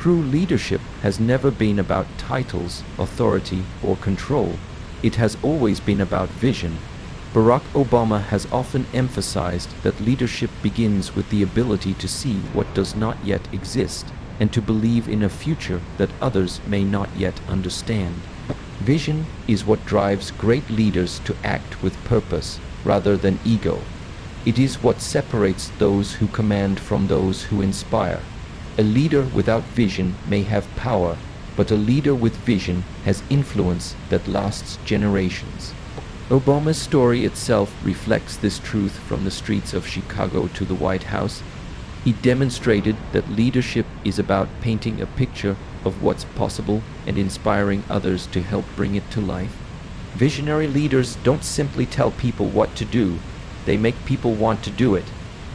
True leadership has never been about titles, authority, or control. It has always been about vision. Barack Obama has often emphasized that leadership begins with the ability to see what does not yet exist, and to believe in a future that others may not yet understand. Vision is what drives great leaders to act with purpose rather than ego. It is what separates those who command from those who inspire. A leader without vision may have power, but a leader with vision has influence that lasts generations. Obama's story itself reflects this truth. From the streets of Chicago to the White House, he demonstrated that leadership is about painting a picture of what's possible and inspiring others to help bring it to life. Visionary leaders don't simply tell people what to do, they make people want to do it.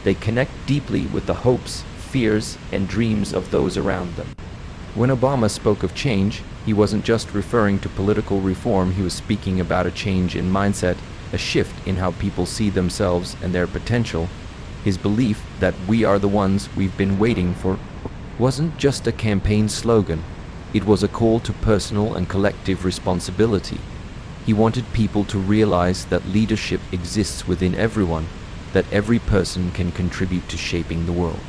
They connect deeply with the hopes, fears, and dreams of those around them. When Obama spoke of change, he wasn't just referring to political reform, he was speaking about a change in mindset, a shift in how people see themselves and their potential. His belief that we are the ones we've been waiting for wasn't just a campaign slogan, it was a call to personal and collective responsibility. He wanted people to realize that leadership exists within everyone, that every person can contribute to shaping the world.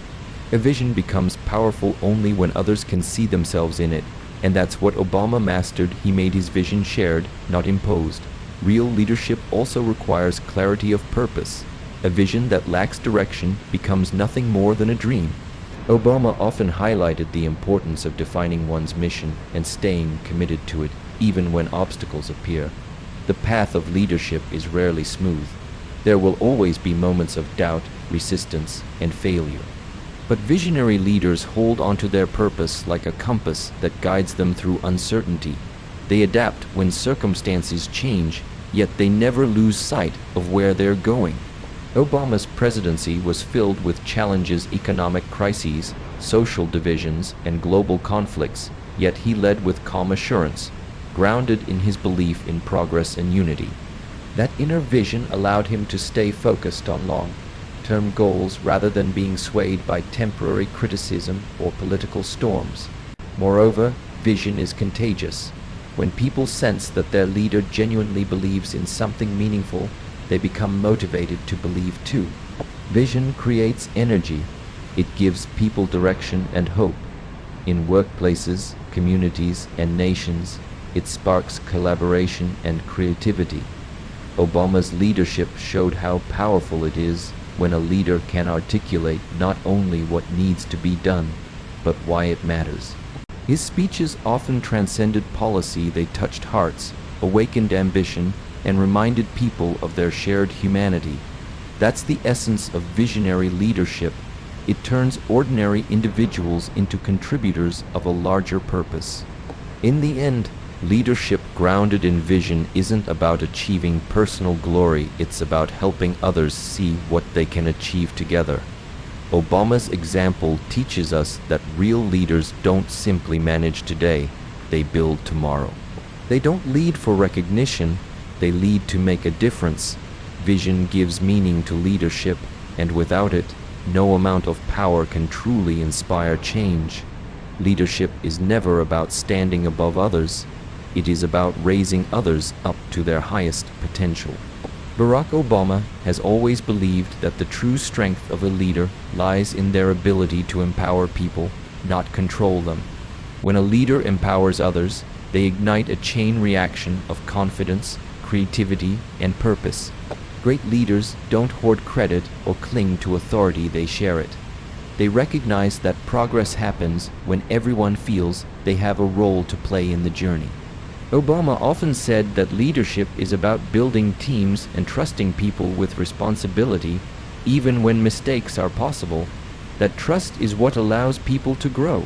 A vision becomes powerful only when others can see themselves in it, and that's what Obama mastered. He made his vision shared, not imposed. Real leadership also requires clarity of purpose. A vision that lacks direction becomes nothing more than a dream. Obama often highlighted the importance of defining one's mission and staying committed to it, even when obstacles appear. The path of leadership is rarely smooth. There will always be moments of doubt, resistance, and failure. But visionary leaders hold onto their purpose like a compass that guides them through uncertainty. They adapt when circumstances change, yet they never lose sight of where they're going. Obama's presidency was filled with challenges, economic crises, social divisions, and global conflicts, yet he led with calm assurance, grounded in his belief in progress and unity. That inner vision allowed him to stay focused on long-term goals rather than being swayed by temporary criticism or political storms. Moreover, vision is contagious. When people sense that their leader genuinely believes in something meaningful, they become motivated to believe too. Vision creates energy. It gives people direction and hope. In workplaces, communities, and nations, it sparks collaboration and creativity. Obama's leadership showed how powerful it is when a leader can articulate not only what needs to be done, but why it matters. His speeches often transcended policy. They touched hearts, awakened ambition, and reminded people of their shared humanity. That's the essence of visionary leadership. It turns ordinary individuals into contributors of a larger purpose. In the end, leadership grounded in vision isn't about achieving personal glory, it's about helping others see what they can achieve together. Obama's example teaches us that real leaders don't simply manage today, they build tomorrow. They don't lead for recognition, they lead to make a difference. Vision gives meaning to leadership, and without it, no amount of power can truly inspire change. Leadership is never about standing above others. It is about raising others up to their highest potential. Barack Obama has always believed that the true strength of a leader lies in their ability to empower people, not control them. When a leader empowers others, they ignite a chain reaction of confidence, creativity, and purpose. Great leaders don't hoard credit or cling to authority, they share it. They recognize that progress happens when everyone feels they have a role to play in the journey. Obama often said that leadership is about building teams and trusting people with responsibility, even when mistakes are possible. That trust is what allows people to grow.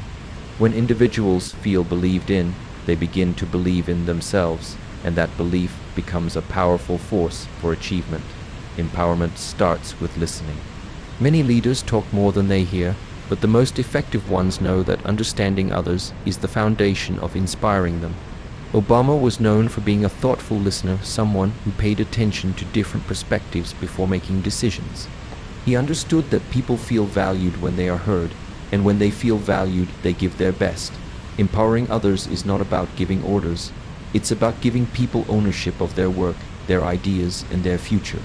When individuals feel believed in, they begin to believe in themselves, and that belief becomes a powerful force for achievement. Empowerment starts with listening. Many leaders talk more than they hear, but the most effective ones know that understanding others is the foundation of inspiring them. Obama was known for being a thoughtful listener, someone who paid attention to different perspectives before making decisions. He understood that people feel valued when they are heard, and when they feel valued, they give their best. Empowering others is not about giving orders. It's about giving people ownership of their work, their ideas, and their future.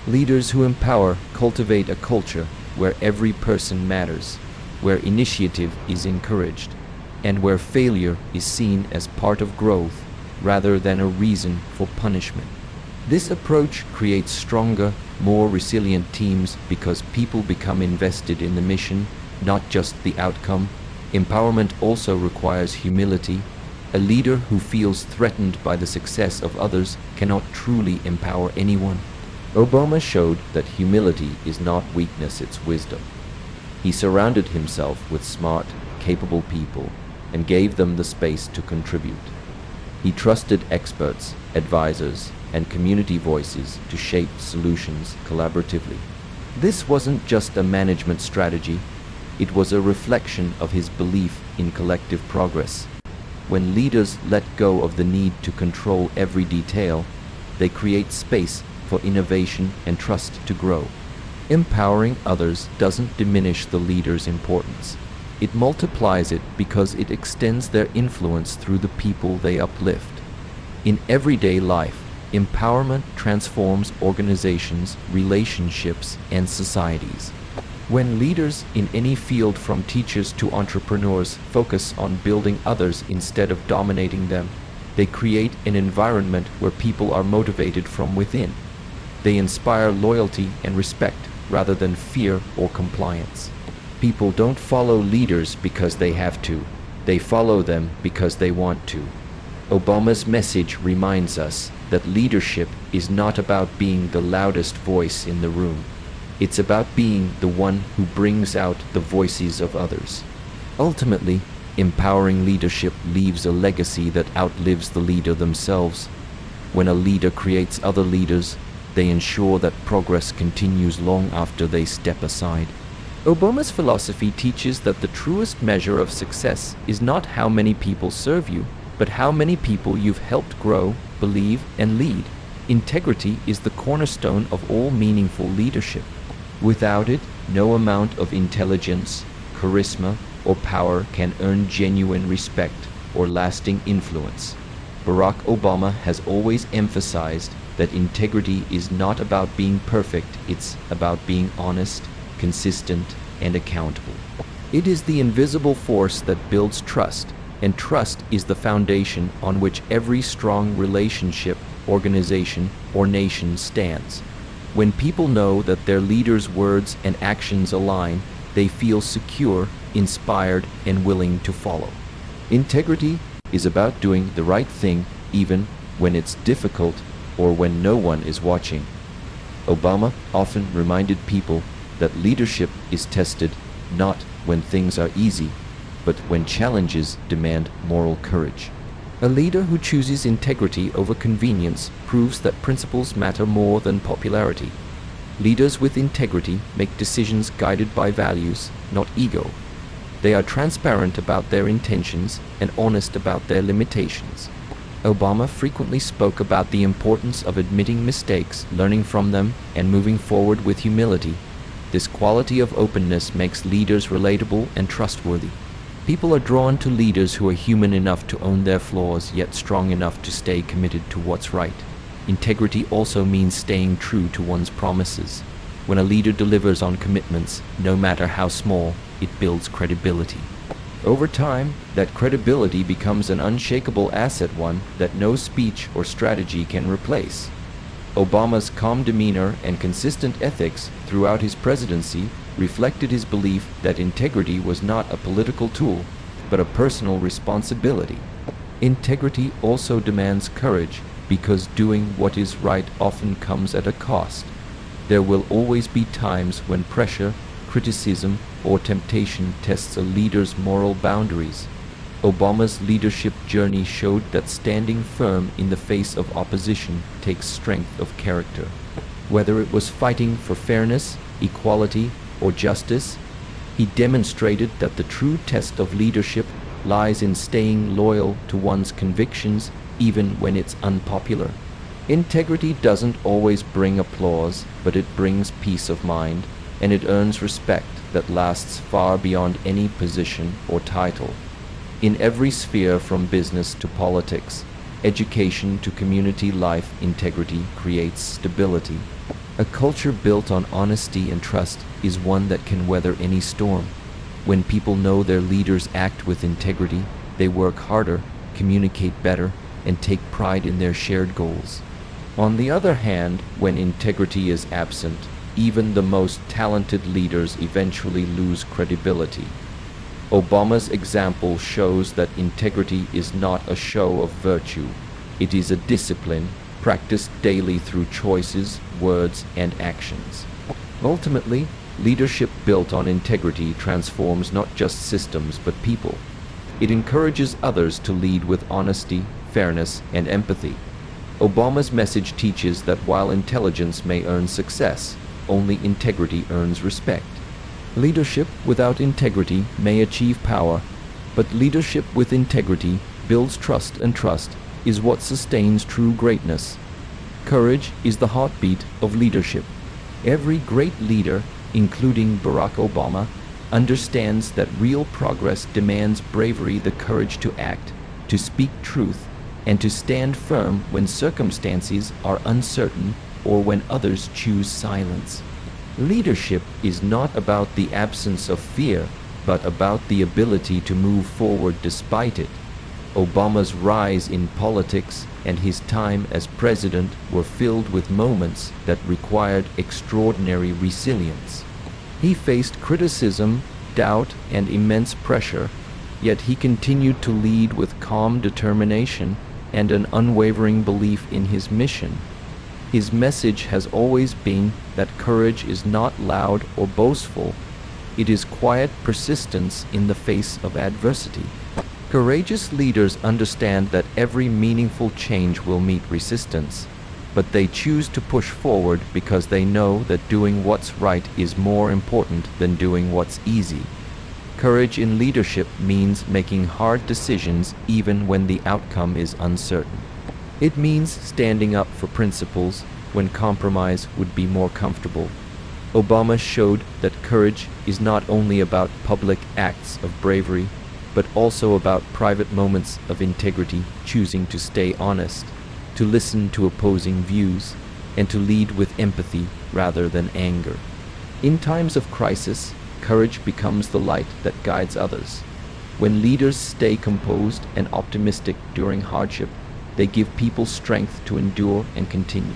Leaders who empower cultivate a culture where every person matters, where initiative is encouraged, and where failure is seen as part of growth rather than a reason for punishment. This approach creates stronger, more resilient teams because people become invested in the mission, not just the outcome. Empowerment also requires humility. A leader who feels threatened by the success of others cannot truly empower anyone. Obama showed that humility is not weakness, it's wisdom. He surrounded himself with smart, capable people and gave them the space to contribute. He trusted experts, advisors, and community voices to shape solutions collaboratively. This wasn't just a management strategy, it was a reflection of his belief in collective progress. When leaders let go of the need to control every detail, they create space for innovation and trust to grow. Empowering others doesn't diminish the leader's importance. It multiplies it because it extends their influence through the people they uplift. In everyday life, empowerment transforms organizations, relationships, and societies. When leaders in any field from teachers to entrepreneurs focus on building others instead of dominating them, they create an environment where people are motivated from within. They inspire loyalty and respect rather than fear or compliance. People don't follow leaders because they have to. They follow them because they want to. Obama's message reminds us that leadership is not about being the loudest voice in the room. It's about being the one who brings out the voices of others. Ultimately, empowering leadership leaves a legacy that outlives the leader themselves. When a leader creates other leaders, they ensure that progress continues long after they step aside. Obama's philosophy teaches that the truest measure of success is not how many people serve you, but how many people you've helped grow, believe, and lead. Integrity is the cornerstone of all meaningful leadership. Without it, no amount of intelligence, charisma, or power can earn genuine respect or lasting influence. Barack Obama has always emphasized that integrity is not about being perfect, it's about being honest, consistent, and accountable. It is the invisible force that builds trust, and trust is the foundation on which every strong relationship, organization, or nation stands. When people know that their leaders' words and actions align, they feel secure, inspired, and willing to follow. Integrity is about doing the right thing even when it's difficult or when no one is watching. Obama often reminded people that leadership is tested not when things are easy, but when challenges demand moral courage. A leader who chooses integrity over convenience proves that principles matter more than popularity. Leaders with integrity make decisions guided by values, not ego. They are transparent about their intentions and honest about their limitations. Obama frequently spoke about the importance of admitting mistakes, learning from them, and moving forward with humility. This quality of openness makes leaders relatable and trustworthy. People are drawn to leaders who are human enough to own their flaws, yet strong enough to stay committed to what's right. Integrity also means staying true to one's promises. When a leader delivers on commitments, no matter how small, it builds credibility. Over time, that credibility becomes an unshakable asset, one that no speech or strategy can replace. Obama's calm demeanor and consistent ethics throughout his presidency reflected his belief that integrity was not a political tool, but a personal responsibility. Integrity also demands courage, because doing what is right often comes at a cost. There will always be times when pressure, criticism, or temptation tests a leader's moral boundaries. Obama's leadership journey showed that standing firm in the face of opposition takes strength of character. Whether it was fighting for fairness, equality, or justice, he demonstrated that the true test of leadership lies in staying loyal to one's convictions even when it's unpopular. Integrity doesn't always bring applause, but it brings peace of mind, and it earns respect. that lasts far beyond any position or title. In every sphere, from business to politics, education to community life, integrity creates stability. A culture built on honesty and trust is one that can weather any storm. When people know their leaders act with integrity, they work harder, communicate better, and take pride in their shared goals. On the other hand, when integrity is absent, even the most talented leaders eventually lose credibility. Obama's example shows that integrity is not a show of virtue. It is a discipline practiced daily through choices, words, and actions. Ultimately, leadership built on integrity transforms not just systems but people. It encourages others to lead with honesty, fairness, and empathy. Obama's message teaches that while intelligence may earn success, only integrity earns respect. Leadership without integrity may achieve power, but leadership with integrity builds trust, and trust is what sustains true greatness. Courage is the heartbeat of leadership. Every great leader, including Barack Obama, understands that real progress demands bravery, the courage to act, to speak truth, and to stand firm when circumstances are uncertain or when others choose silence. Leadership is not about the absence of fear, but about the ability to move forward despite it. Obama's rise in politics and his time as president were filled with moments that required extraordinary resilience. He faced criticism, doubt, and immense pressure, yet he continued to lead with calm determination and an unwavering belief in his mission. His message has always been that courage is not loud or boastful. It is quiet persistence in the face of adversity. Courageous leaders understand that every meaningful change will meet resistance, but they choose to push forward because they know that doing what's right is more important than doing what's easy. Courage in leadership means making hard decisions even when the outcome is uncertain. It means standing up for principles when compromise would be more comfortable. Obama showed that courage is not only about public acts of bravery, but also about private moments of integrity, choosing to stay honest, to listen to opposing views, and to lead with empathy rather than anger. In times of crisis, courage becomes the light that guides others. When leaders stay composed and optimistic during hardship, they give people strength to endure and continue.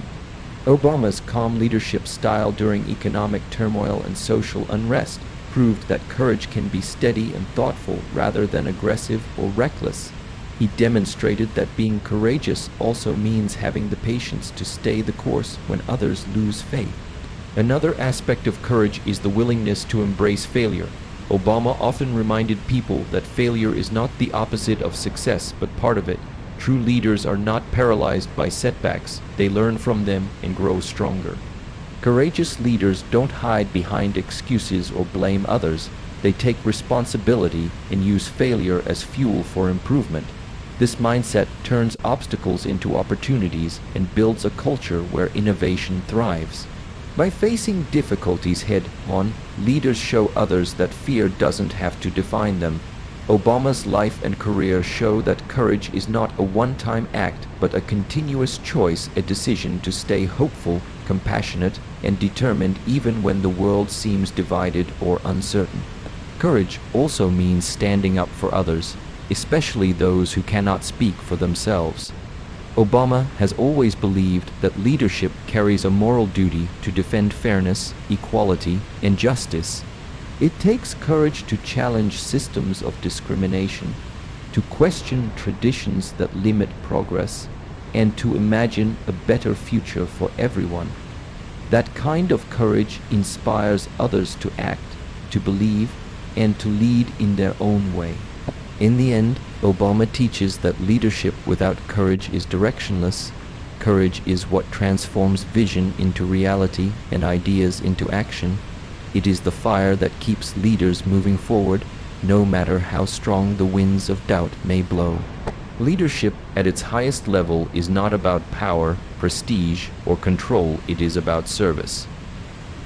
Obama's calm leadership style during economic turmoil and social unrest proved that courage can be steady and thoughtful rather than aggressive or reckless. He demonstrated that being courageous also means having the patience to stay the course when others lose faith. Another aspect of courage is the willingness to embrace failure. Obama often reminded people that failure is not the opposite of success, but part of it. True leaders are not paralyzed by setbacks. They learn from them and grow stronger. Courageous leaders don't hide behind excuses or blame others. They take responsibility and use failure as fuel for improvement. This mindset turns obstacles into opportunities and builds a culture where innovation thrives. By facing difficulties head-on, leaders show others that fear doesn't have to define them. Obama's life and career show that courage is not a one-time act, but a continuous choice, a decision to stay hopeful, compassionate, and determined even when the world seems divided or uncertain. Courage also means standing up for others, especially those who cannot speak for themselves. Obama has always believed that leadership carries a moral duty to defend fairness, equality, and justice. It takes courage to challenge systems of discrimination, to question traditions that limit progress, and to imagine a better future for everyone. That kind of courage inspires others to act, to believe, and to lead in their own way. In the end, Obama teaches that leadership without courage is directionless. Courage is what transforms vision into reality and ideas into action. It is the fire that keeps leaders moving forward, no matter how strong the winds of doubt may blow. Leadership at its highest level is not about power, prestige, or control. It is about service.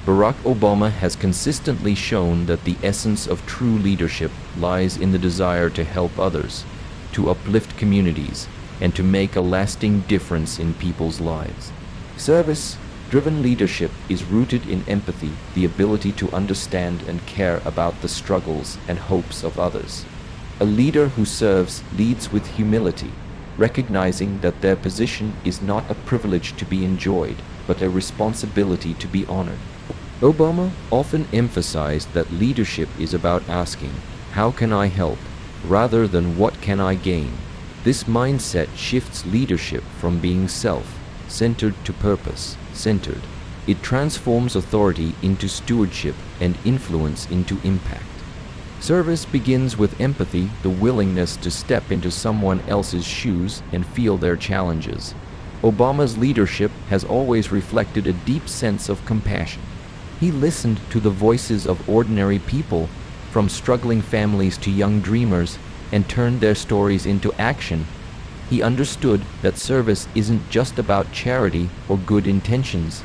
Barack Obama has consistently shown that the essence of true leadership lies in the desire to help others, to uplift communities, and to make a lasting difference in people's lives. Service-driven leadership is rooted in empathy, the ability to understand and care about the struggles and hopes of others. A leader who serves leads with humility, recognizing that their position is not a privilege to be enjoyed, but a responsibility to be honored. Obama often emphasized that leadership is about asking, "How can I help?" rather than "What can I gain?" This mindset shifts leadership from being self-centered to purpose-centered. It transforms authority into stewardship and influence into impact. Service begins with empathy, the willingness to step into someone else's shoes and feel their challenges. Obama's leadership has always reflected a deep sense of compassion. He listened to the voices of ordinary people, from struggling families to young dreamers, and turned their stories into action. He understood that service isn't just about charity or good intentions.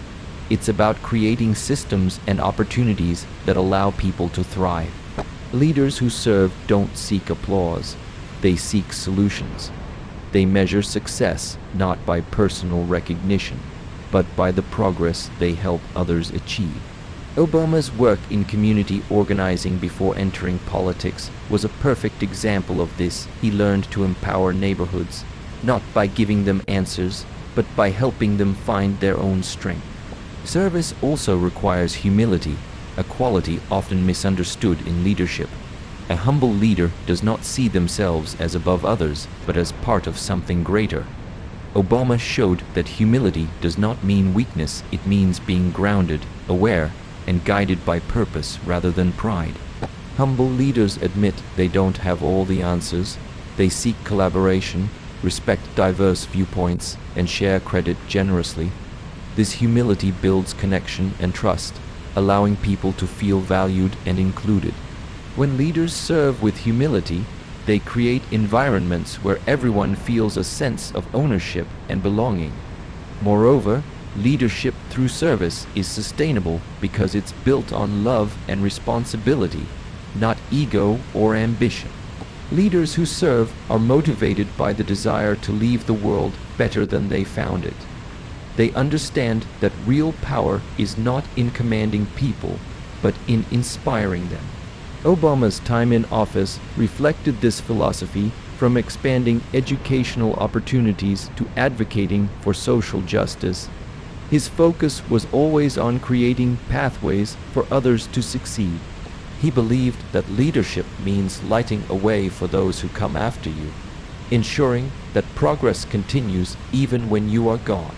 It's about creating systems and opportunities that allow people to thrive. Leaders who serve don't seek applause. They seek solutions. They measure success not by personal recognition, but by the progress they help others achieve. Obama's work in community organizing before entering politics was a perfect example of this. He learned to empower neighborhoods, not by giving them answers, but by helping them find their own strength. Service also requires humility, a quality often misunderstood in leadership. A humble leader does not see themselves as above others, but as part of something greater. Obama showed that humility does not mean weakness, it means being grounded, aware, and guided by purpose rather than pride. Humble leaders admit they don't have all the answers. They seek collaboration, respect diverse viewpoints, and share credit generously. This humility builds connection and trust, allowing people to feel valued and included. When leaders serve with humility, they create environments where everyone feels a sense of ownership and belonging. Moreover, leadership through service is sustainable because it's built on love and responsibility, not ego or ambition. Leaders who serve are motivated by the desire to leave the world better than they found it. They understand that real power is not in commanding people, but in inspiring them. Obama's time in office reflected this philosophy, from expanding educational opportunities to advocating for social justice. His focus was always on creating pathways for others to succeed. He believed that leadership means lighting a way for those who come after you, ensuring that progress continues even when you are gone.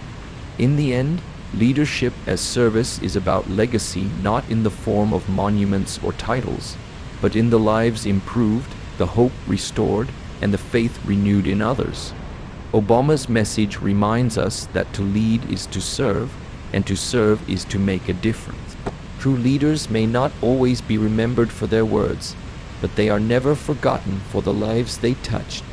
In the end, leadership as service is about legacy, not in the form of monuments or titles, but in the lives improved, the hope restored, and the faith renewed in others. Obama's message reminds us that to lead is to serve, and to serve is to make a difference. True leaders may not always be remembered for their words, but they are never forgotten for the lives they touched.